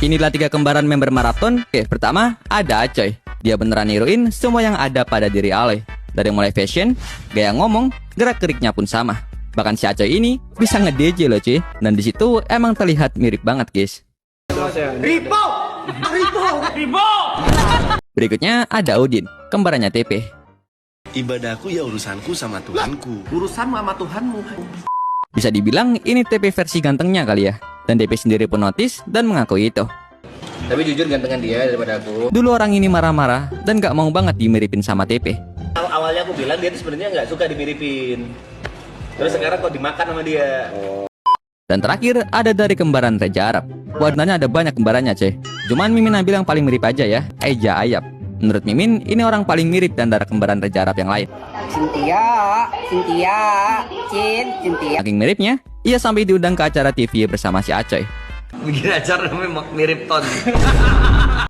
Inilah 3 kembaran member maraton. Oke, pertama ada Acoy. Dia beneran niruin semua yang ada pada diri Ale. Dari mulai fashion, gaya ngomong, gerak-geriknya pun sama. Bahkan si Acoy ini bisa nge-DJ loh cuy. Dan disitu emang terlihat mirip banget guys. Ribo! Berikutnya ada Udin, kembarannya TP. Ibadahku ya urusanku sama Tuhanku. Urusanmu sama Tuhanmu. Bisa dibilang ini TP versi gantengnya kali ya. Dan TP sendiri pun notice dan mengakui itu. Tapi jujur gantengan dia daripada aku. Dulu orang ini marah-marah dan gak mau banget dimiripin sama TP. Awalnya aku bilang dia tuh sebenarnya nggak suka dimiripin. Terus sekarang kok dimakan sama dia. Dan terakhir ada dari kembaran Reja Arab. Warnanya ada banyak kembarannya cuy. Cuman Mimin bilang paling mirip aja ya, Eja Ayab. Menurut Mimin, ini orang paling mirip dan antara kembaran Reja Arab yang lain. Cynthia, Cynthia. Saking miripnya, ia sampai diundang ke acara TV bersama si Acoy. Bikin acara namanya mirip Ton.